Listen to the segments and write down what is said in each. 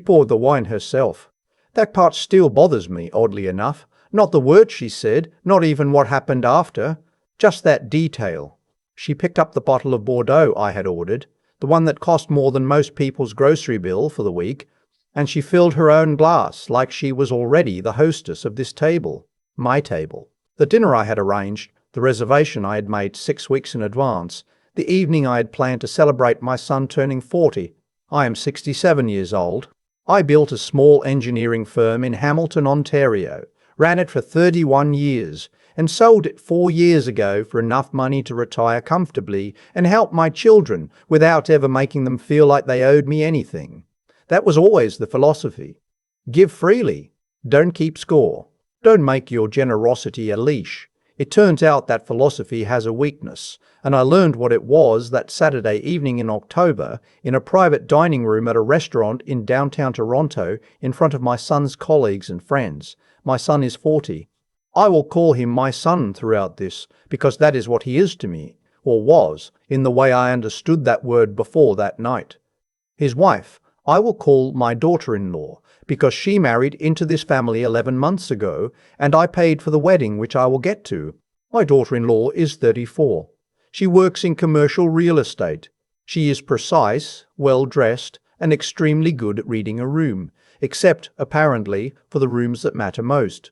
poured the wine herself. That part still bothers me, oddly enough. Not the words she said, not even what happened after. Just that detail. She picked up the bottle of Bordeaux I had ordered, the one that cost more than most people's grocery bill for the week, and she filled her own glass like she was already the hostess of this table, my table. The dinner I had arranged, the reservation I had made 6 weeks in advance, the evening I had planned to celebrate my son turning 40. I am 67 years old. I built a small engineering firm in Hamilton, Ontario, ran it for 31 years, and sold it 4 years ago for enough money to retire comfortably and help my children without ever making them feel like they owed me anything. That was always the philosophy. Give freely. Don't keep score. Don't make your generosity a leash. It turns out that philosophy has a weakness, and I learned what it was that Saturday evening in October in a private dining room at a restaurant in downtown Toronto in front of my son's colleagues and friends. My son is 40. I will call him my son throughout this, because that is what he is to me, or was, in the way I understood that word before that night. His wife, I will call my daughter-in-law, because she married into this family 11 months ago, and I paid for the wedding, which I will get to. My daughter-in-law is 34. She works in commercial real estate. She is precise, well-dressed, and extremely good at reading a room, except, apparently, for the rooms that matter most.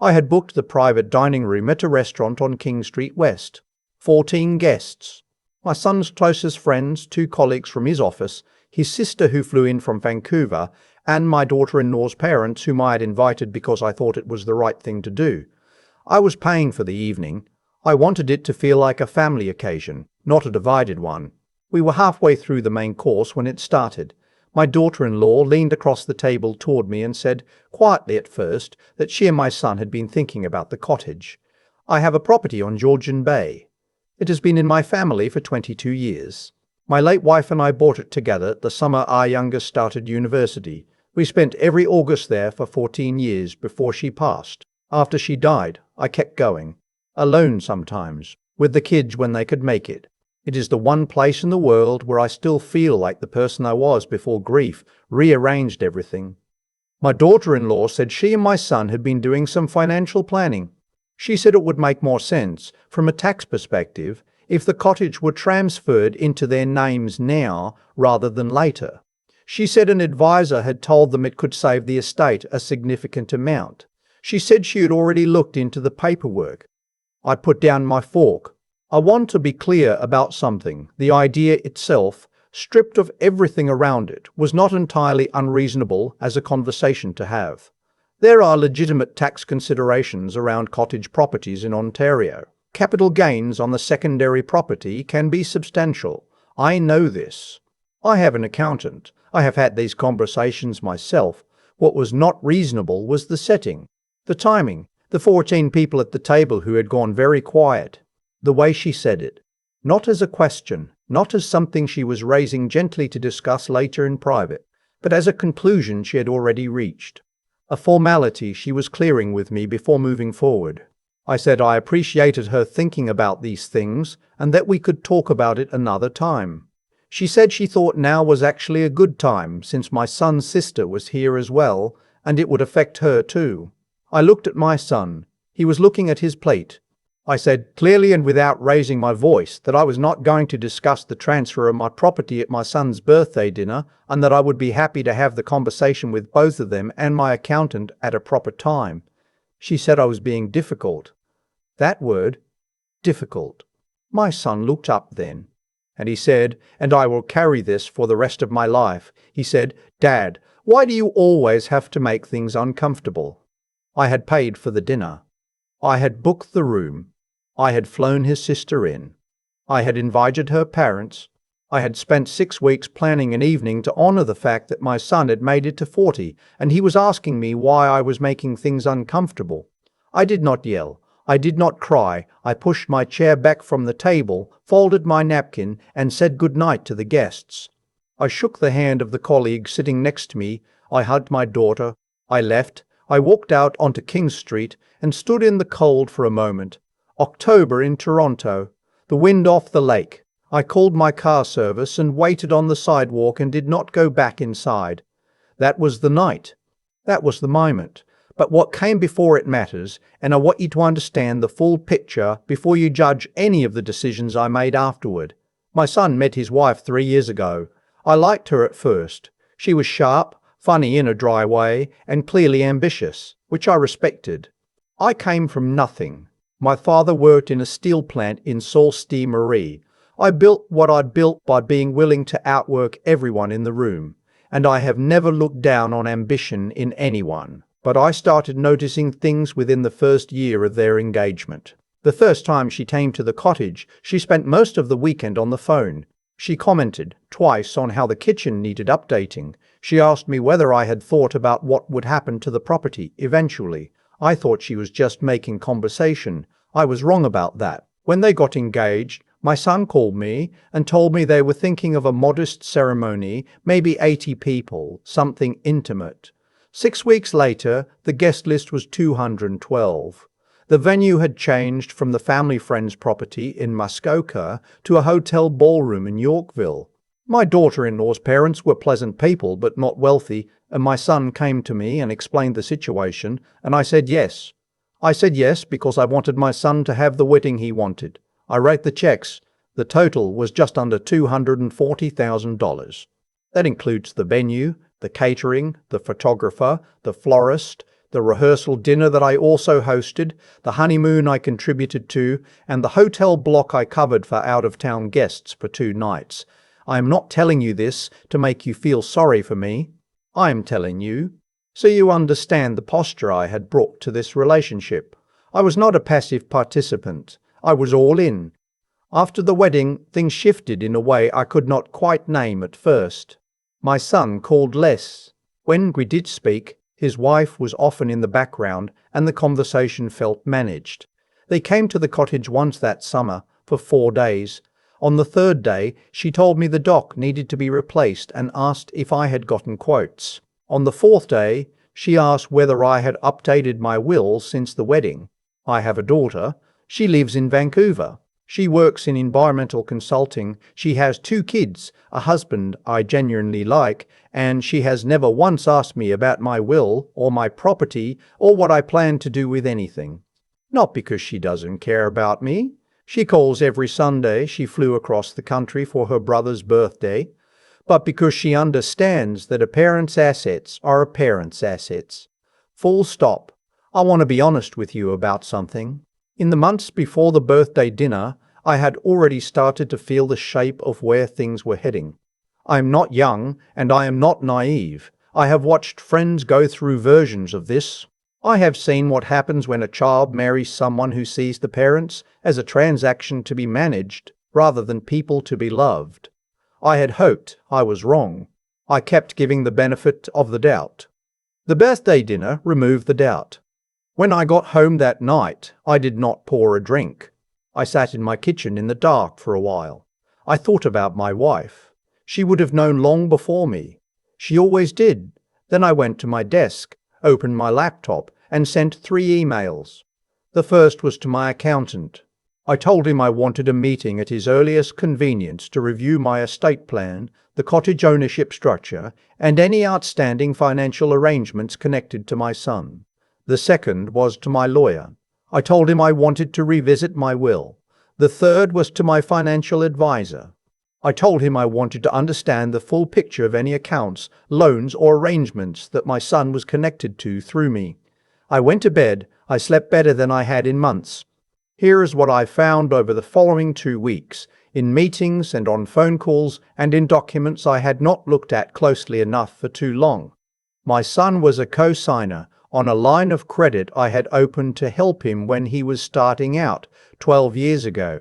I had booked the private dining room at a restaurant on King Street West. 14 guests. My son's closest friends, 2 colleagues from his office, his sister who flew in from Vancouver, and my daughter-in-law's parents, whom I had invited because I thought it was the right thing to do. I was paying for the evening. I wanted it to feel like a family occasion, not a divided one. We were halfway through the main course when it started. My daughter-in-law leaned across the table toward me and said, quietly at first, that she and my son had been thinking about the cottage. I have a property on Georgian Bay. It has been in my family for 22 years. My late wife and I bought it together the summer our youngest started university. We spent every August there for 14 years before she passed. After she died, I kept going. Alone sometimes, with the kids when they could make it. It is the one place in the world where I still feel like the person I was before grief rearranged everything. My daughter-in-law said she and my son had been doing some financial planning. She said it would make more sense, from a tax perspective, if the cottage were transferred into their names now rather than later. She said an advisor had told them it could save the estate a significant amount. She said she had already looked into the paperwork. I put down my fork. I want to be clear about something. The idea itself, stripped of everything around it, was not entirely unreasonable as a conversation to have. There are legitimate tax considerations around cottage properties in Ontario. Capital gains on the secondary property can be substantial. I know this. I have an accountant. I have had these conversations myself. What was not reasonable was the setting, the timing, the 14 people at the table who had gone very quiet. The way she said it, not as a question, not as something she was raising gently to discuss later in private, but as a conclusion she had already reached. A formality she was clearing with me before moving forward. I said I appreciated her thinking about these things and that we could talk about it another time. She said she thought now was actually a good time since my son's sister was here as well and it would affect her too. I looked at my son. He was looking at his plate. I said clearly and without raising my voice that I was not going to discuss the transfer of my property at my son's birthday dinner and that I would be happy to have the conversation with both of them and my accountant at a proper time. She said I was being difficult. That word, difficult. My son looked up then, and he said, and I will carry this for the rest of my life, he said, Dad, why do you always have to make things uncomfortable? I had paid for the dinner. I had booked the room. I had flown his sister in. I had invited her parents. I had spent 6 weeks planning an evening to honor the fact that my son had made it to 40, and he was asking me why I was making things uncomfortable. I did not yell. I did not cry. I pushed my chair back from the table, folded my napkin, and said good night to the guests. I shook the hand of the colleague sitting next to me. I hugged my daughter. I left. I walked out onto King Street and stood in the cold for a moment. October in Toronto. The wind off the lake. I called my car service and waited on the sidewalk and did not go back inside. That was the night. That was the moment. But what came before it matters, and I want you to understand the full picture before you judge any of the decisions I made afterward. My son met his wife 3 years ago. I liked her at first. She was sharp, funny in a dry way, and clearly ambitious, which I respected. I came from nothing. My father worked in a steel plant in Sault Ste. Marie. I built what I'd built by being willing to outwork everyone in the room, and I have never looked down on ambition in anyone. But I started noticing things within the first year of their engagement. The first time she came to the cottage, she spent most of the weekend on the phone. She commented twice on how the kitchen needed updating. She asked me whether I had thought about what would happen to the property eventually. I thought she was just making conversation. I was wrong about that. When they got engaged, my son called me and told me they were thinking of a modest ceremony, maybe 80 people, something intimate. 6 weeks later, the guest list was 212. The venue had changed from the family friend's property in Muskoka to a hotel ballroom in Yorkville. My daughter-in-law's parents were pleasant people but not wealthy, and my son came to me and explained the situation, and I said yes. I said yes because I wanted my son to have the wedding he wanted. I wrote the checks. The total was just under $240,000. That includes the venue, the catering, the photographer, the florist, the rehearsal dinner that I also hosted, the honeymoon I contributed to, and the hotel block I covered for out-of-town guests for 2 nights. I am not telling you this to make you feel sorry for me. I am telling you so you understand the posture I had brought to this relationship. I was not a passive participant. I was all in. After the wedding, things shifted in a way I could not quite name at first. My son called less. When we did speak, his wife was often in the background and the conversation felt managed. They came to the cottage once that summer for 4 days. On the 3rd day, she told me the dock needed to be replaced and asked if I had gotten quotes. On the 4th day, she asked whether I had updated my will since the wedding. I have a daughter. She lives in Vancouver. She works in environmental consulting. She has 2 kids, a husband I genuinely like, and she has never once asked me about my will or my property or what I plan to do with anything. Not because she doesn't care about me. She calls every Sunday. She flew across the country for her brother's birthday. But because she understands that a parent's assets are a parent's assets. Full stop. I want to be honest with you about something. In the months before the birthday dinner, I had already started to feel the shape of where things were heading. I am not young, and I am not naive. I have watched friends go through versions of this. I have seen what happens when a child marries someone who sees the parents as a transaction to be managed rather than people to be loved. I had hoped I was wrong. I kept giving the benefit of the doubt. The birthday dinner removed the doubt. When I got home that night, I did not pour a drink. I sat in my kitchen in the dark for a while. I thought about my wife. She would have known long before me. She always did. Then I went to my desk, opened my laptop, and sent 3 emails. The first was to my accountant. I told him I wanted a meeting at his earliest convenience to review my estate plan, the cottage ownership structure, and any outstanding financial arrangements connected to my son. The second was to my lawyer. I told him I wanted to revisit my will. The third was to my financial advisor. I told him I wanted to understand the full picture of any accounts, loans, or arrangements that my son was connected to through me. I went to bed. I slept better than I had in months. Here is what I found over the following 2 weeks, in meetings and on phone calls and in documents I had not looked at closely enough for too long. My son was a co-signer on a line of credit I had opened to help him when he was starting out 12 years ago.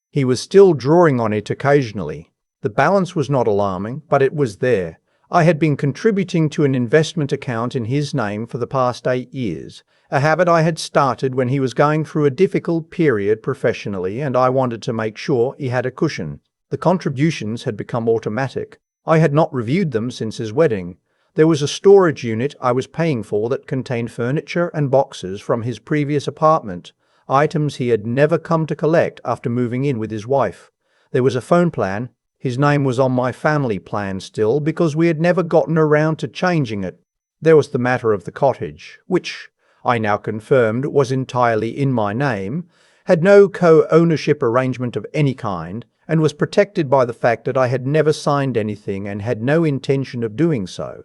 He was still drawing on it occasionally. The balance was not alarming, but it was there. I had been contributing to an investment account in his name for the past 8 years, a habit I had started when he was going through a difficult period professionally, and I wanted to make sure he had a cushion. The contributions had become automatic. I had not reviewed them since his wedding. There was a storage unit I was paying for that contained furniture and boxes from his previous apartment, items he had never come to collect after moving in with his wife. There was a phone plan. His name was on my family plan still because we had never gotten around to changing it. There was the matter of the cottage, which, I now confirmed, was entirely in my name, had no co-ownership arrangement of any kind, and was protected by the fact that I had never signed anything and had no intention of doing so.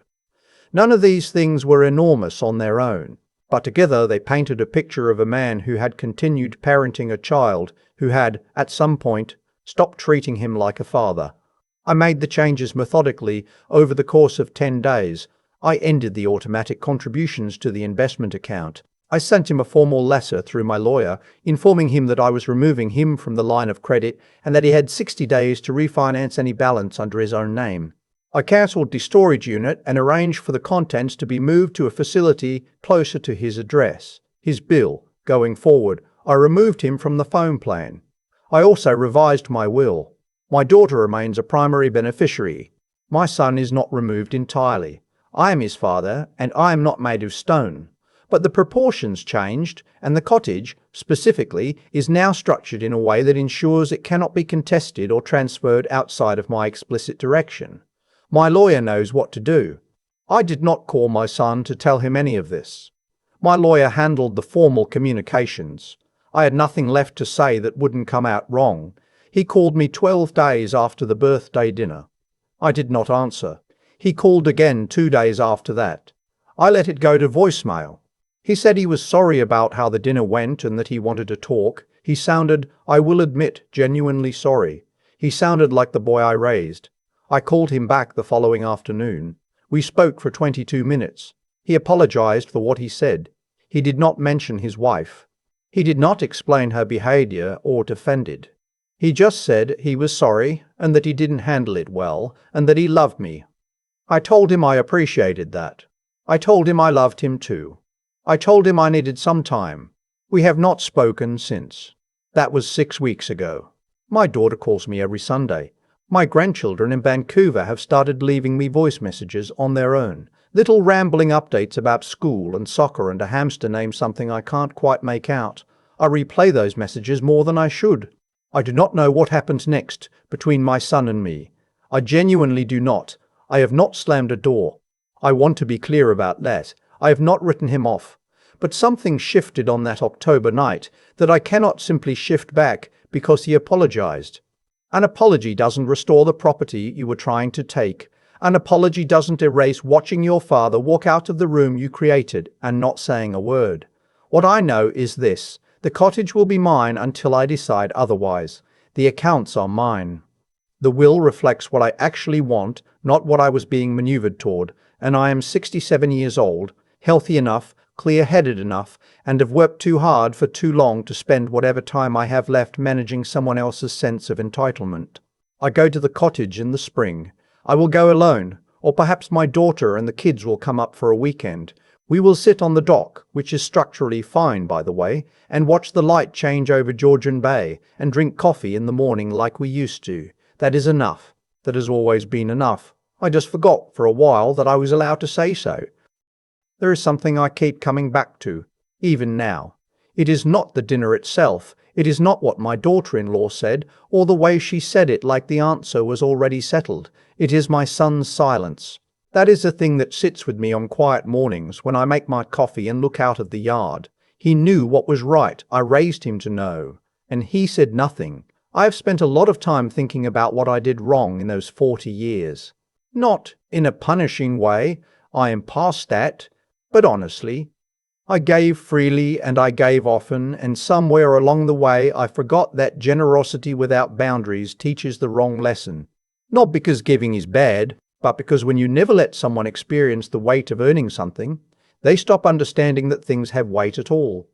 None of these things were enormous on their own, but together they painted a picture of a man who had continued parenting a child who had, at some point, stopped treating him like a father. I made the changes methodically over the course of 10 days. I ended the automatic contributions to the investment account. I sent him a formal letter through my lawyer informing him that I was removing him from the line of credit and that he had 60 days to refinance any balance under his own name. I cancelled the storage unit and arranged for the contents to be moved to a facility closer to his address. His bill, going forward, I removed him from the phone plan. I also revised my will. My daughter remains a primary beneficiary. My son is not removed entirely. I am his father, and I am not made of stone. But the proportions changed, and the cottage, specifically, is now structured in a way that ensures it cannot be contested or transferred outside of my explicit direction. My lawyer knows what to do. I did not call my son to tell him any of this. My lawyer handled the formal communications. I had nothing left to say that wouldn't come out wrong. He called me 12 days after the birthday dinner. I did not answer. He called again 2 days after that. I let it go to voicemail. He said he was sorry about how the dinner went and that he wanted to talk. He sounded, I will admit, genuinely sorry. He sounded like the boy I raised. I called him back the following afternoon. We spoke for 22 minutes. He apologized for what he said. He did not mention his wife. He did not explain her behavior or defend it. He just said he was sorry and that he didn't handle it well and that he loved me. I told him I appreciated that. I told him I loved him too. I told him I needed some time. We have not spoken since. That was 6 weeks ago. My daughter calls me every Sunday. My grandchildren in Vancouver have started leaving me voice messages on their own. Little rambling updates about school and soccer and a hamster named something I can't quite make out. I replay those messages more than I should. I do not know what happens next between my son and me. I genuinely do not. I have not slammed a door. I want to be clear about that. I have not written him off. But something shifted on that October night that I cannot simply shift back because he apologized. An apology doesn't restore the property you were trying to take. An apology doesn't erase watching your father walk out of the room you created and not saying a word. What I know is this: the cottage will be mine until I decide otherwise. The accounts are mine. The will reflects what I actually want, not what I was being maneuvered toward, and I am 67 years old, healthy enough, clear-headed enough, and have worked too hard for too long to spend whatever time I have left managing someone else's sense of entitlement. I go to the cottage in the spring. I will go alone, or perhaps my daughter and the kids will come up for a weekend. We will sit on the dock, which is structurally fine, by the way, and watch the light change over Georgian Bay, and drink coffee in the morning like we used to. That is enough. That has always been enough. I just forgot for a while that I was allowed to say so. There is something I keep coming back to, even now. It is not the dinner itself. It is not what my daughter-in-law said, or the way she said it like the answer was already settled. It is my son's silence. That is the thing that sits with me on quiet mornings when I make my coffee and look out of the yard. He knew what was right. I raised him to know. And he said nothing. I have spent a lot of time thinking about what I did wrong in those 40 years. Not in a punishing way. I am past that. But honestly, I gave freely and I gave often, and somewhere along the way I forgot that generosity without boundaries teaches the wrong lesson. Not because giving is bad, but because when you never let someone experience the weight of earning something, they stop understanding that things have weight at all.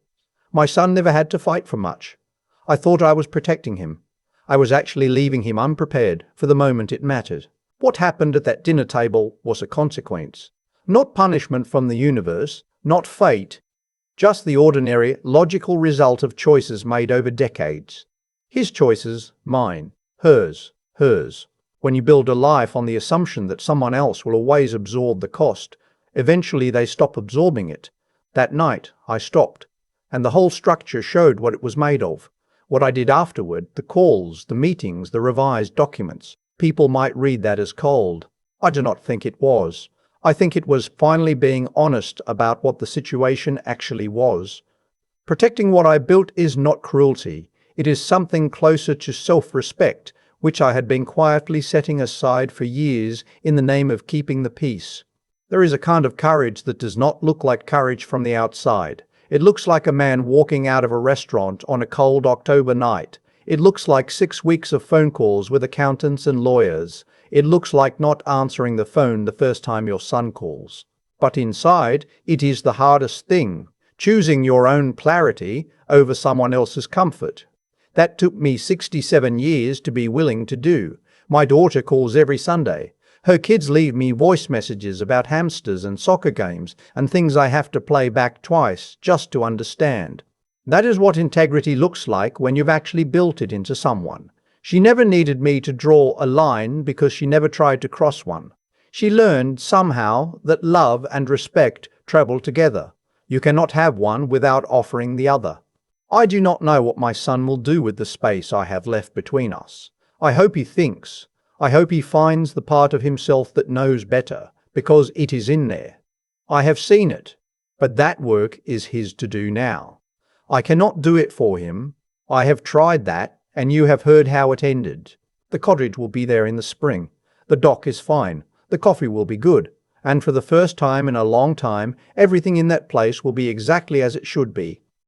My son never had to fight for much. I thought I was protecting him. I was actually leaving him unprepared for the moment it mattered. What happened at that dinner table was a consequence. Not punishment from the universe, not fate, just the ordinary, logical result of choices made over decades. His choices, mine. Hers, hers. When you build a life on the assumption that someone else will always absorb the cost, eventually they stop absorbing it. That night, I stopped, and the whole structure showed what it was made of. What I did afterward, the calls, the meetings, the revised documents. People might read that as cold. I do not think it was. I think it was finally being honest about what the situation actually was. Protecting what I built is not cruelty. It is something closer to self-respect, which I had been quietly setting aside for years in the name of keeping the peace. There is a kind of courage that does not look like courage from the outside. It looks like a man walking out of a restaurant on a cold October night. It looks like 6 weeks of phone calls with accountants and lawyers. It looks like not answering the phone the first time your son calls. But inside, it is the hardest thing, choosing your own clarity over someone else's comfort. That took me 67 years to be willing to do. My daughter calls every Sunday. Her kids leave me voice messages about hamsters and soccer games and things I have to play back twice just to understand. That is what integrity looks like when you've actually built it into someone. She never needed me to draw a line because she never tried to cross one. She learned somehow that love and respect travel together. You cannot have one without offering the other. I do not know what my son will do with the space I have left between us. I hope he thinks. I hope he finds the part of himself that knows better, because it is in there. I have seen it, but that work is his to do now. I cannot do it for him. I have tried that, and you have heard how it ended. The cottage will be there in the spring. The dock is fine. The coffee will be good. And for the first time in a long time, everything in that place will be exactly as it should be.